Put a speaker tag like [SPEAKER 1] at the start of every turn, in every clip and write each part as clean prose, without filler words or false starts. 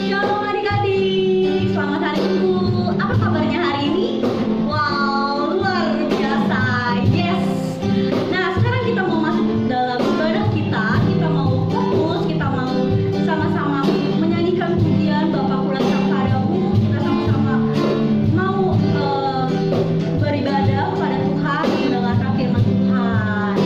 [SPEAKER 1] Shalom adik-adik, selamat hari Minggu. Apa kabarnya hari ini? Wow, luar biasa, yes. Nah, sekarang kita mau masuk dalam ibadah kita. Kita mau fokus, kita mau sama-sama menyanyikan pujian Bapa Kuasa Padamu. Kita sama-sama mau beribadah kepada Tuhan, mendengarkan firman Tuhan.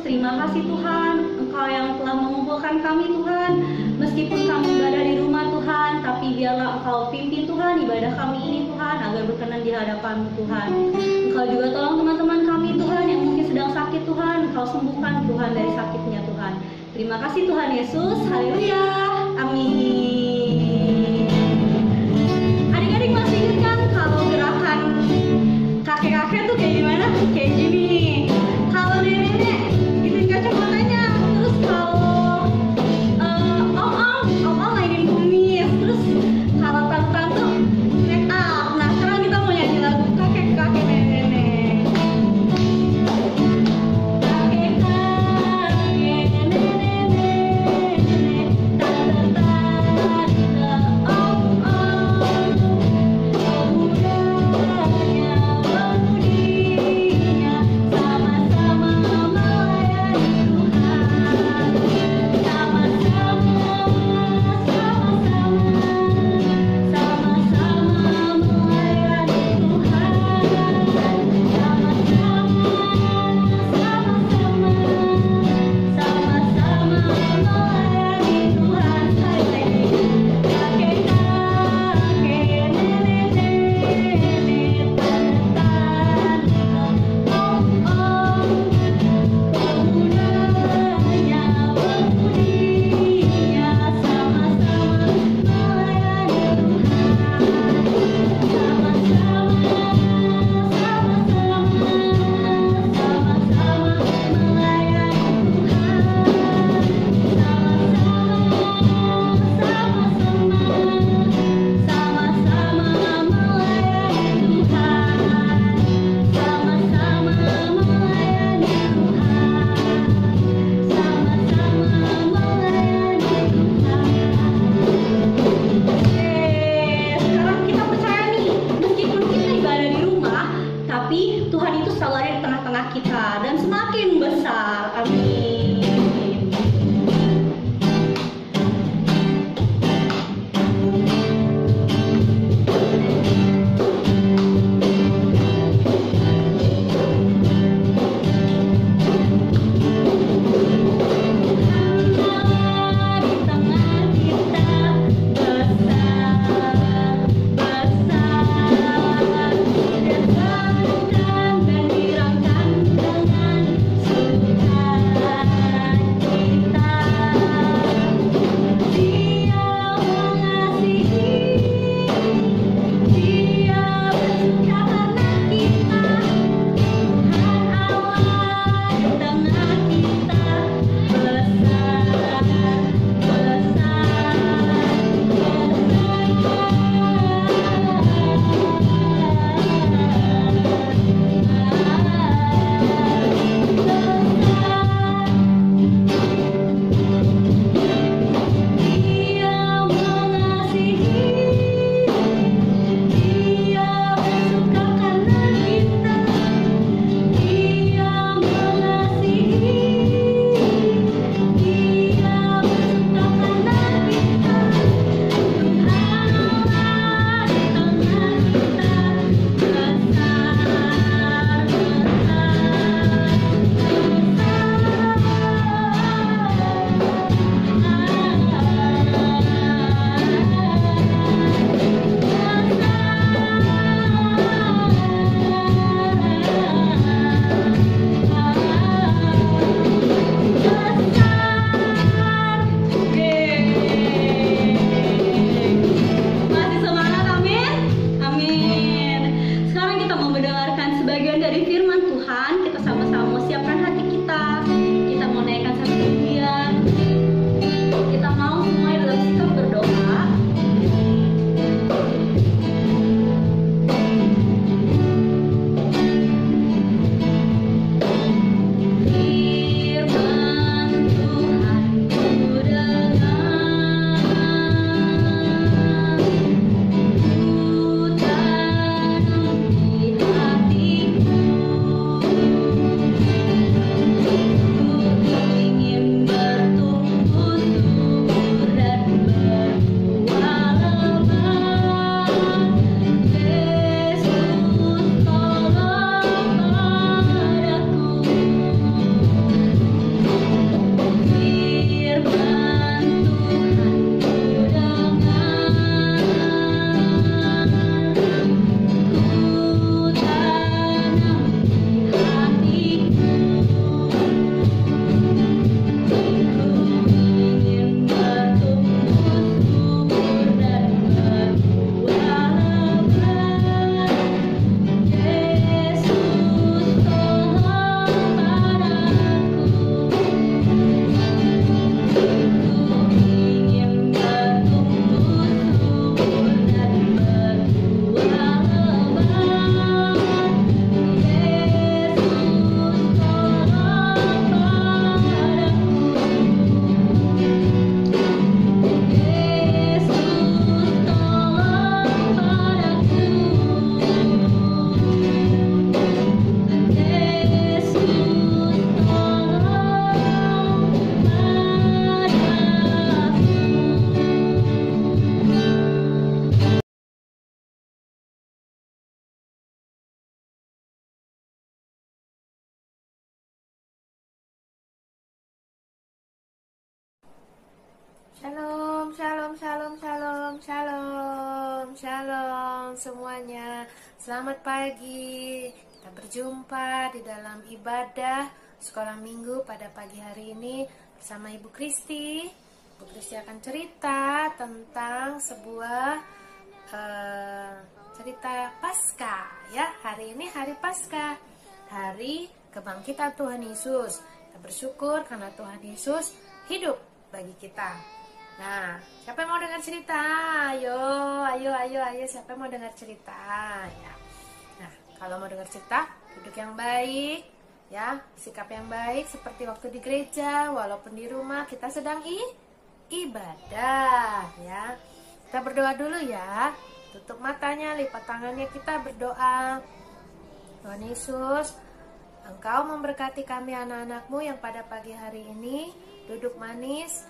[SPEAKER 1] Terima kasih Tuhan, Engkau yang telah mengumpulkan kami Tuhan. Meskipun kami ibadah di rumah Tuhan, tapi biarlah Engkau pimpin Tuhan ibadah kami ini Tuhan, agar berkenan di hadapan Tuhan. Engkau juga tolong teman-teman kami Tuhan yang mungkin sedang sakit Tuhan, Engkau sembuhkan Tuhan dari sakitnya Tuhan. Terima kasih Tuhan Yesus, haleluya, amin. Adik-adik masih ingat kan kalau gerakan kakek-kakek tuh kayak gimana? Kayak gini. Kalau nenek-nenek kacamatanya, terus kalau om mainin kumis, terus kalau tante-tante make up. Nah, sekarang kita mau nyanyi lagu kakek-kakek nenek-nenek. Kakek-kakek nenek-nenek, tante-tante, om-om, pemudanya, pemudinya, sama-sama kita dan semakin besar. Amin. Di tengah kita besar, besar.
[SPEAKER 2] Shalom, shalom, shalom, shalom, shalom, shalom semuanya. Selamat pagi. Kita berjumpa di dalam ibadah sekolah minggu pada pagi hari ini bersama Ibu Kristi. Ibu Kristi akan cerita tentang sebuah cerita Paskah ya. Hari ini hari Paskah, hari kebangkitan Tuhan Yesus. Kita bersyukur karena Tuhan Yesus hidup bagi kita. Nah, siapa yang mau dengar cerita? Ayo, siapa yang mau dengar cerita? Ya. Nah, kalau mau dengar cerita, duduk yang baik, ya, sikap yang baik seperti waktu di gereja, walaupun di rumah kita sedang ibadah, ya. Kita berdoa dulu ya. Tutup matanya, lipat tangannya, kita berdoa. Tuhan Yesus, Engkau memberkati kami anak-anak-Mu yang pada pagi hari ini duduk manis,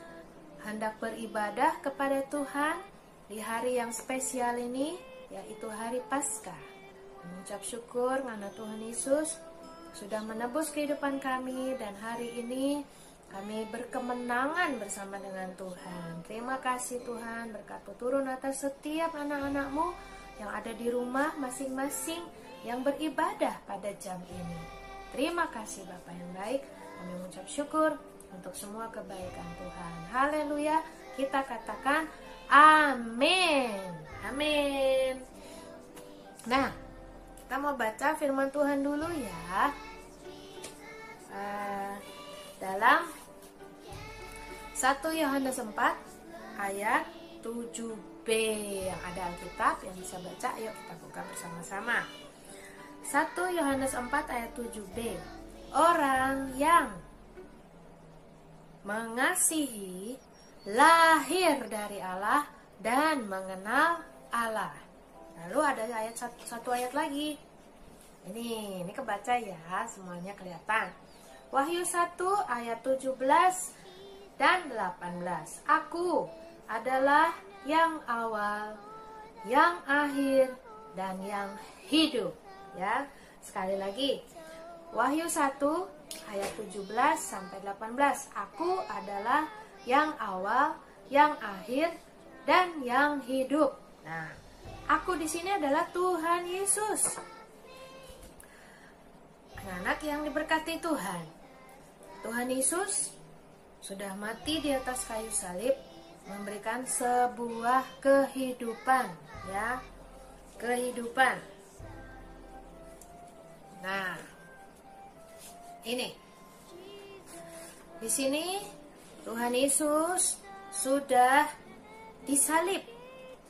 [SPEAKER 2] hendak beribadah kepada Tuhan di hari yang spesial ini, yaitu hari Paskah. Mengucap syukur karena Tuhan Yesus sudah menebus kehidupan kami, dan hari ini kami berkemenangan bersama dengan Tuhan. Terima kasih Tuhan, berkat-Mu turun atas setiap anak-anak-Mu yang ada di rumah masing-masing yang beribadah pada jam ini. Terima kasih Bapa yang baik, kami mengucap syukur untuk semua kebaikan Tuhan. Haleluya. Kita katakan amin. Amin. Nah, kita mau baca firman Tuhan dulu ya. Dalam 1 Yohanes 4 ayat 7b yang ada Alkitab yang bisa baca, yuk kita buka bersama-sama. 1 Yohanes 4 ayat 7b. Orang yang mengasihi lahir dari Allah dan mengenal Allah. Lalu ada satu ayat lagi. Ini kebaca ya, semuanya kelihatan. Wahyu 1 ayat 17 dan 18. Aku adalah yang awal, yang akhir, dan yang hidup. Ya, sekali lagi. Wahyu 1 ayat 17 sampai 18. Aku adalah yang awal, yang akhir, dan yang hidup. Nah, aku di sini adalah Tuhan Yesus. Anak-anak yang diberkati Tuhan. Tuhan Yesus sudah mati di atas kayu salib, memberikan sebuah kehidupan, ya. Kehidupan. Nah, ini di sini Tuhan Yesus sudah disalib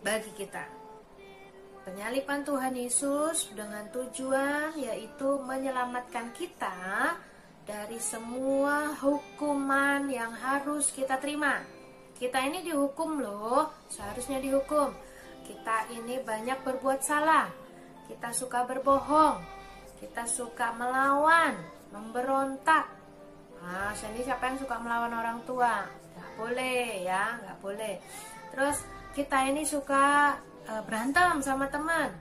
[SPEAKER 2] bagi kita. Penyaliban Tuhan Yesus dengan tujuan yaitu menyelamatkan kita dari semua hukuman yang harus kita terima. Kita ini dihukum loh, seharusnya dihukum. Kita ini banyak berbuat salah. Kita suka berbohong. Kita suka melawan, memberontak. Nah, ini siapa yang suka melawan orang tua? Gak boleh ya, gak boleh. Terus kita ini suka berantem sama teman.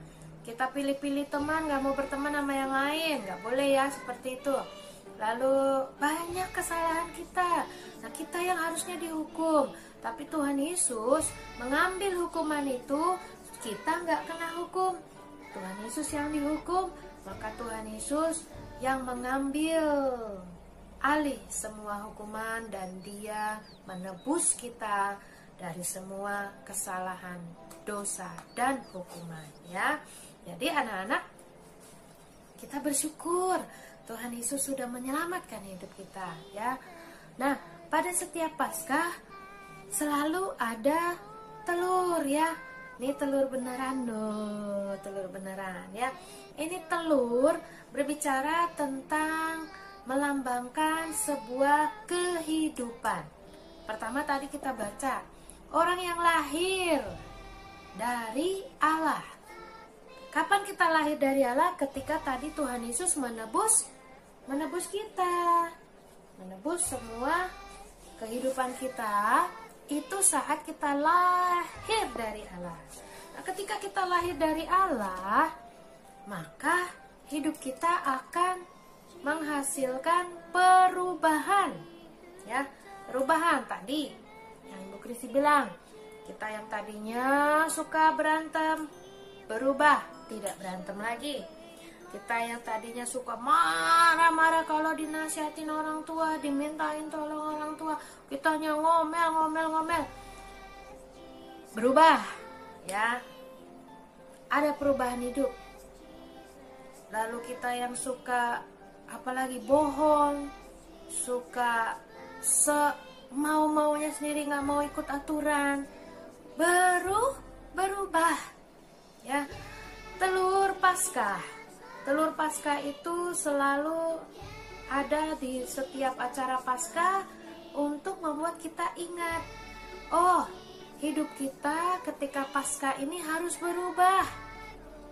[SPEAKER 2] Kita pilih-pilih teman, gak mau berteman sama yang lain. Gak boleh ya, seperti itu. Lalu banyak kesalahan kita. Nah, kita yang harusnya dihukum. Tapi Tuhan Yesus mengambil hukuman itu, kita gak kena hukum. Tuhan Yesus yang dihukum, maka Tuhan Yesus yang mengambil alih semua hukuman, dan Dia menebus kita dari semua kesalahan, dosa, dan hukuman, ya. Jadi anak-anak, kita bersyukur Tuhan Yesus sudah menyelamatkan hidup kita, ya. Nah, pada setiap Paskah selalu ada telur, ya. Ini telur beneran loh, telur beneran, ya. Ini telur berbicara tentang melambangkan sebuah kehidupan. Pertama tadi kita baca, orang yang lahir dari Allah. Kapan kita lahir dari Allah? Ketika tadi Tuhan Yesus menebus kita, menebus semua kehidupan kita. Itu saat kita lahir dari Allah. Nah, ketika kita lahir dari Allah, maka hidup kita akan menghasilkan perubahan, ya. Perubahan tadi Krisi bilang, kita yang tadinya suka berantem berubah tidak berantem lagi. Kita yang tadinya suka marah-marah kalau dinasihatin orang tua, dimintain tolong orang tua, kitanya ngomel. Berubah, ya. Ada perubahan hidup. Lalu kita yang suka apalagi bohong, suka mau-maunya sendiri, nggak mau ikut aturan, berubah, ya. Telur Paskah itu selalu ada di setiap acara Paskah untuk membuat kita ingat, oh, hidup kita ketika Paskah ini harus berubah.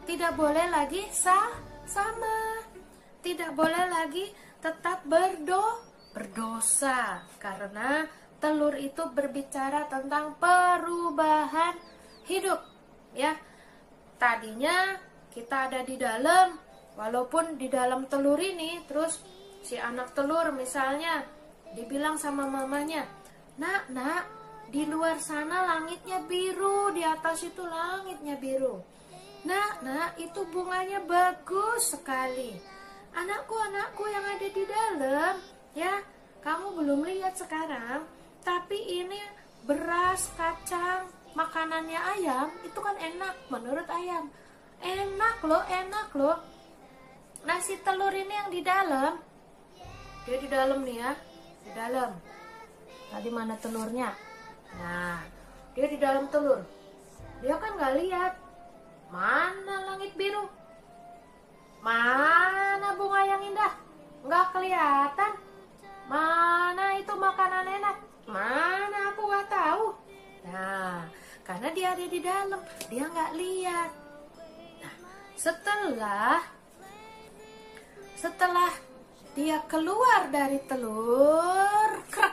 [SPEAKER 2] Tidak boleh lagi sama. Tidak boleh lagi tetap berdosa. Karena telur itu berbicara tentang perubahan hidup, ya. Tadinya kita ada di dalam, walaupun di dalam telur ini, terus si anak telur misalnya dibilang sama mamanya, nak, di luar sana langitnya biru, di atas itu langitnya biru. Nak, itu bunganya bagus sekali. Anakku yang ada di dalam, ya, kamu belum lihat sekarang, tapi ini beras, kacang, makanannya ayam, itu kan enak menurut ayam. Enak loh. Nasi telur ini yang di dalam, dia di dalam nih ya, di dalam. Tadi mana telurnya? Nah, dia di dalam telur. Dia kan nggak lihat mana langit biru, mana bunga yang indah, nggak kelihatan. Mana itu makanan enak, mana aku nggak tahu. Nah, karena dia ada di dalam, dia nggak lihat. Nah, setelah dia keluar dari telur, krek.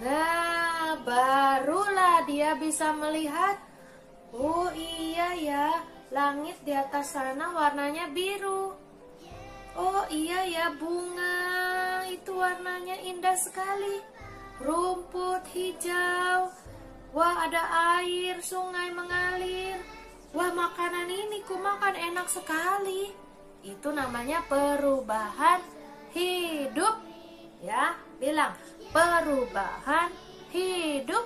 [SPEAKER 2] Nah, barulah dia bisa melihat, oh iya ya, langit di atas sana warnanya biru. Oh iya ya, bunga itu warnanya indah sekali. Rumput hijau. Wah, ada air, sungai mengalir. Wah, makanan ini ku makan enak sekali. Itu namanya perubahan hidup. Ya, bilang perubahan hidup.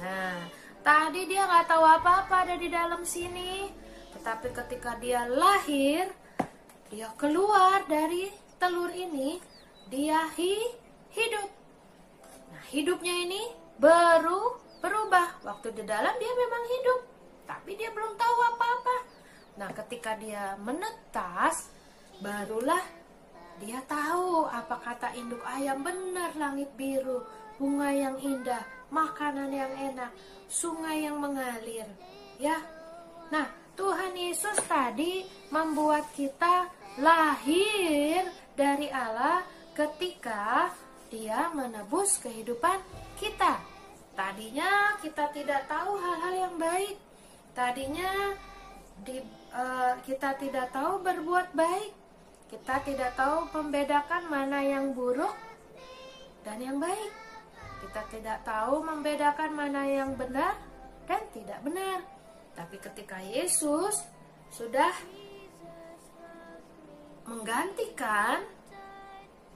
[SPEAKER 2] Nah, tadi dia nggak tahu apa-apa ada di dalam sini. Tetapi ketika dia lahir, dia keluar dari telur ini, dia hidup. Nah, hidupnya ini berubah. Waktu di dalam dia memang hidup, tapi dia belum tahu apa-apa. Nah, ketika dia menetas, barulah dia tahu apa kata induk ayam, benar langit biru, bunga yang indah, makanan yang enak, sungai yang mengalir, ya. Nah, Tuhan Yesus tadi membuat kita lahir dari Allah ketika Dia menebus kehidupan kita. Tadinya kita tidak tahu hal-hal yang baik. Tadinya kita tidak tahu berbuat baik. Kita tidak tahu membedakan mana yang buruk dan yang baik. Kita tidak tahu membedakan mana yang benar dan tidak benar. Tapi ketika Yesus sudah menggantikan,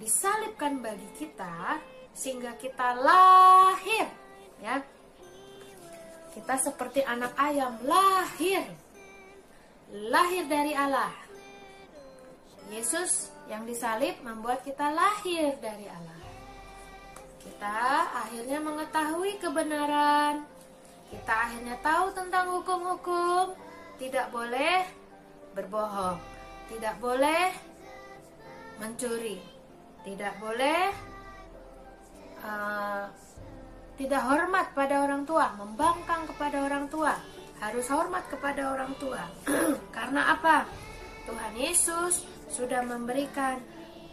[SPEAKER 2] disalibkan bagi kita, sehingga kita lahir, ya. Kita seperti anak ayam, lahir dari Allah. Yesus yang disalib membuat kita lahir dari Allah. Kita akhirnya mengetahui kebenaran. Kita akhirnya tahu tentang hukum-hukum. Tidak boleh berbohong, tidak boleh mencuri, tidak boleh tidak hormat pada orang tua, membangkang kepada orang tua. Harus hormat kepada orang tua. Karena apa? Tuhan Yesus sudah memberikan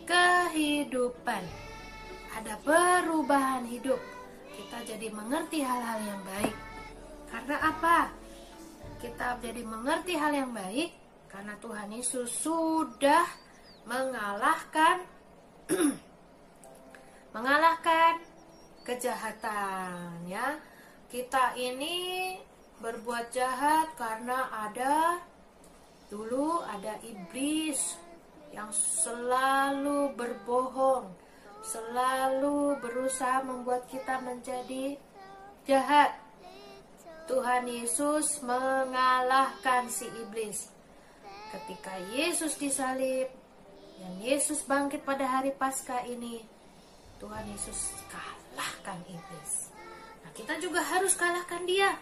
[SPEAKER 2] kehidupan. Ada perubahan hidup. Kita jadi mengerti hal-hal yang baik. Karena apa? Kita jadi mengerti hal yang baik karena Tuhan Yesus sudah mengalahkan kejahatan, ya. kita ini berbuat jahat karena dulu ada iblis yang selalu berbohong, selalu berusaha membuat kita menjadi jahat. Tuhan Yesus mengalahkan si iblis. Ketika Yesus disalib dan Yesus bangkit pada hari Paskah ini, Tuhan Yesus kalahkan iblis. Nah, kita juga harus kalahkan dia.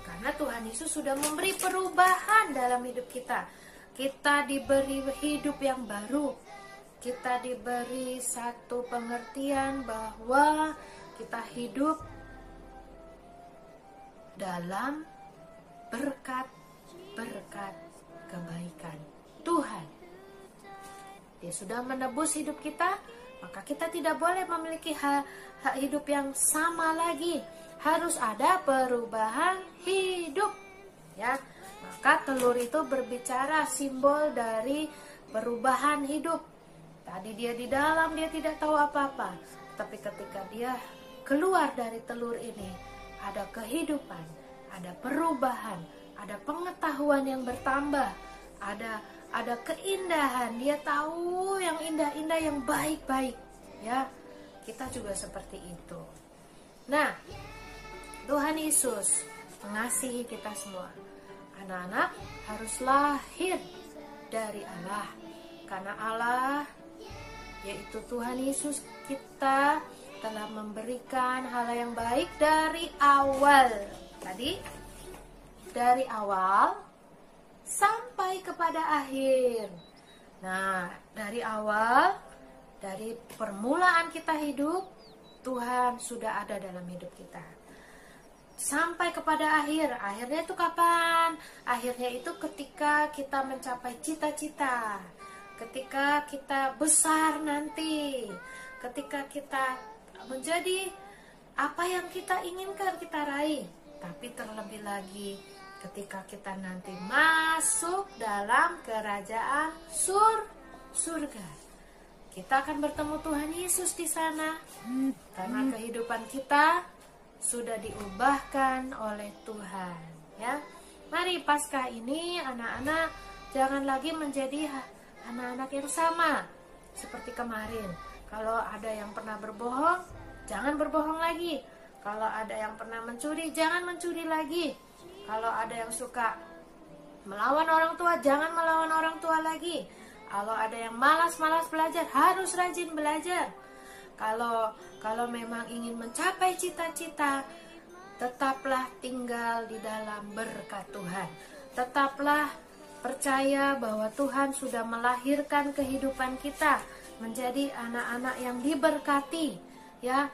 [SPEAKER 2] Karena Tuhan Yesus sudah memberi perubahan dalam hidup kita. Kita diberi hidup yang baru. Kita diberi satu pengertian bahwa kita hidup dalam berkat-berkat kebaikan Tuhan. Dia sudah menebus hidup kita, maka kita tidak boleh memiliki hak hidup yang sama lagi. Harus ada perubahan hidup, ya. Maka telur itu berbicara simbol dari perubahan hidup. Tadi dia di dalam, dia tidak tahu apa-apa, tapi ketika dia keluar dari telur ini, ada kehidupan, ada perubahan, ada pengetahuan yang bertambah, ada keindahan. Dia tahu yang indah-indah, yang baik-baik, ya. Kita juga seperti itu. Nah, Tuhan Yesus mengasihi kita semua. Anak-anak harus lahir dari Allah, karena Allah, yaitu Tuhan Yesus kita, telah memberikan hal yang baik dari awal. Tadi dari awal sampai kepada akhir. Nah, dari awal, dari permulaan kita hidup, Tuhan sudah ada dalam hidup kita. Sampai kepada akhir. Akhirnya itu kapan? Akhirnya itu ketika kita mencapai cita-cita. Ketika kita besar nanti. Ketika kita menjadi apa yang kita inginkan kita raih. Tapi terlebih lagi ketika kita nanti masuk dalam kerajaan surga. Kita akan bertemu Tuhan Yesus di sana. Karena kehidupan kita sudah diubahkan oleh Tuhan, ya. Mari Paskah ini anak-anak jangan lagi menjadi anak-anak yang sama seperti kemarin. Kalau ada yang pernah berbohong, jangan berbohong lagi. Kalau ada yang pernah mencuri, jangan mencuri lagi. Kalau ada yang suka melawan orang tua, jangan melawan orang tua lagi. Kalau ada yang malas-malas belajar, harus rajin belajar. Kalau memang ingin mencapai cita-cita, tetaplah tinggal di dalam berkat Tuhan. Tetaplah percaya bahwa Tuhan sudah melahirkan kehidupan kita menjadi anak-anak yang diberkati, ya.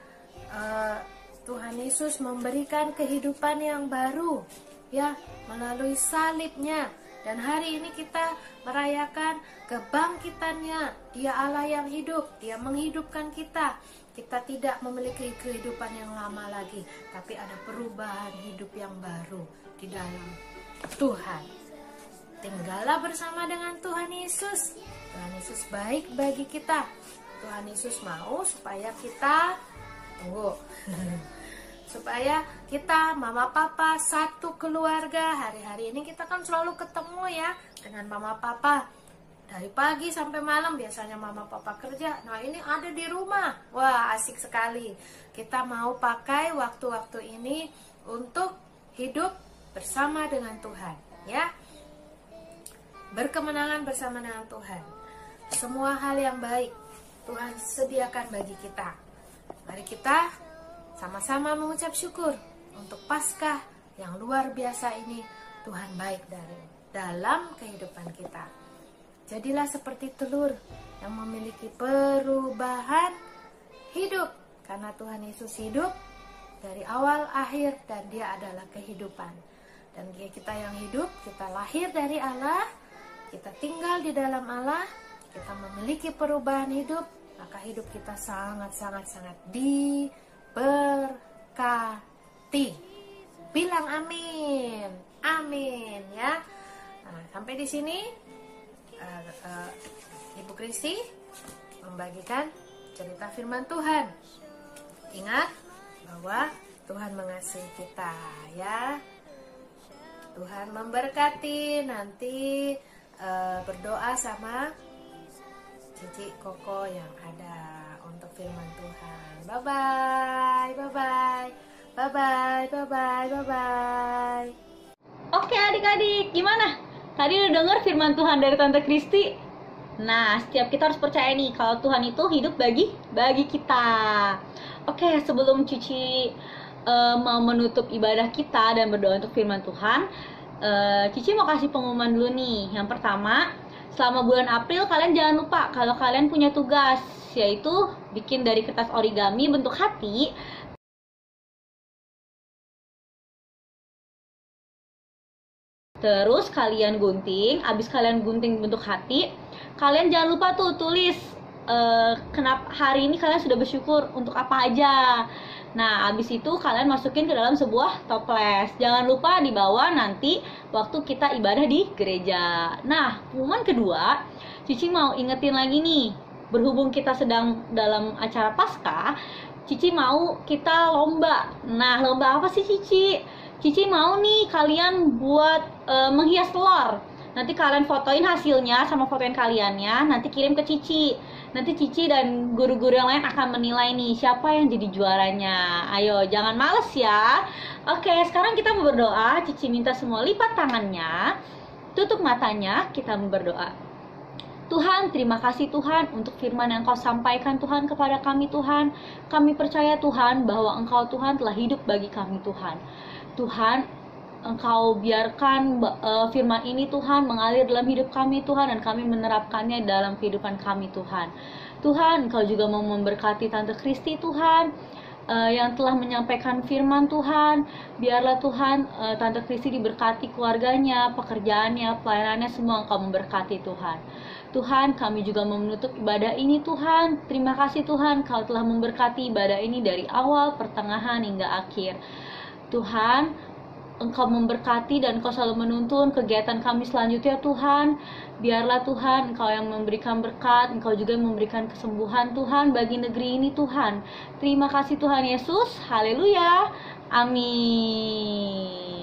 [SPEAKER 2] Tuhan Yesus memberikan kehidupan yang baru, ya, melalui salibnya. Dan hari ini kita merayakan kebangkitannya. Dia Allah yang hidup, Dia menghidupkan kita. Kita tidak memiliki kehidupan yang lama lagi, tapi ada perubahan hidup yang baru di dalam Tuhan. Tinggallah bersama dengan Tuhan Yesus. Tuhan Yesus baik bagi kita. Tuhan Yesus mau supaya kita supaya kita mama papa satu keluarga. Hari-hari ini kita kan selalu ketemu, ya, dengan mama papa dari pagi sampai malam. Biasanya mama papa kerja, nah ini ada di rumah. Wah, asik sekali. Kita mau pakai waktu-waktu ini untuk hidup bersama dengan Tuhan, ya. Berkemenangan bersama dengan Tuhan. Semua hal yang baik Tuhan sediakan bagi kita. Mari kita sama-sama mengucap syukur untuk Paskah yang luar biasa ini. Tuhan baik dalam kehidupan kita. Jadilah seperti telur yang memiliki perubahan hidup. Karena Tuhan Yesus hidup dari awal akhir dan Dia adalah kehidupan. Dan kita yang hidup, kita lahir dari Allah, kita tinggal di dalam Allah, kita memiliki perubahan hidup, maka hidup kita sangat-sangat diberkati. Bilang amin. Amin, ya. Nah, sampai di sini Ibu Kristi membagikan cerita firman Tuhan. Ingat bahwa Tuhan mengasihi kita ya. Tuhan memberkati. Nanti berdoa sama Cici Koko yang ada untuk firman Tuhan. Bye bye, bye bye, bye bye, bye bye, bye bye.
[SPEAKER 1] Oke adik-adik, gimana? Tadi udah denger firman Tuhan dari Tante Kristi? Nah, setiap kita harus percaya nih kalau Tuhan itu hidup bagi kita. Oke, sebelum Cici mau menutup ibadah kita dan berdoa untuk firman Tuhan, Cici mau kasih pengumuman dulu nih. Yang pertama, selama bulan April kalian jangan lupa kalau kalian punya tugas, yaitu bikin dari kertas origami bentuk hati. Terus kalian gunting, abis kalian gunting bentuk hati, kalian jangan lupa tuh tulis kenapa hari ini kalian sudah bersyukur untuk apa aja. Nah, abis itu kalian masukin ke dalam sebuah toples. Jangan lupa dibawa nanti waktu kita ibadah di gereja. Nah, pengumuman kedua, Cici mau ingetin lagi nih, berhubung kita sedang dalam acara Paskah, Cici mau kita lomba. Nah, lomba apa sih Cici? Cici mau nih kalian buat menghias telur. Nanti kalian fotoin hasilnya sama fotoin kaliannya, nanti kirim ke Cici. Nanti Cici dan guru-guru yang lain akan menilai nih siapa yang jadi juaranya. Ayo, jangan males ya. Oke, sekarang kita mau berdoa. Cici minta semua lipat tangannya, tutup matanya, kita mau berdoa. Tuhan, terima kasih Tuhan untuk firman yang Kau sampaikan Tuhan kepada kami Tuhan. Kami percaya Tuhan bahwa Engkau Tuhan telah hidup bagi kami Tuhan. Tuhan, Engkau biarkan firman ini Tuhan mengalir dalam hidup kami Tuhan, dan kami menerapkannya dalam kehidupan kami Tuhan. Tuhan, Engkau juga mau memberkati Tante Kristi Tuhan, yang telah menyampaikan firman Tuhan. Biarlah Tuhan Tante Kristi diberkati keluarganya, pekerjaannya, pelayanannya, semua Engkau memberkati Tuhan. Tuhan, kami juga mau menutup ibadah ini Tuhan. Terima kasih Tuhan, Kau telah memberkati ibadah ini dari awal, pertengahan, hingga akhir. Tuhan, Engkau memberkati dan Engkau selalu menuntun kegiatan kami selanjutnya Tuhan. Biarlah Tuhan Engkau yang memberikan berkat, Engkau juga memberikan kesembuhan Tuhan bagi negeri ini Tuhan. Terima kasih Tuhan Yesus, haleluya, amin.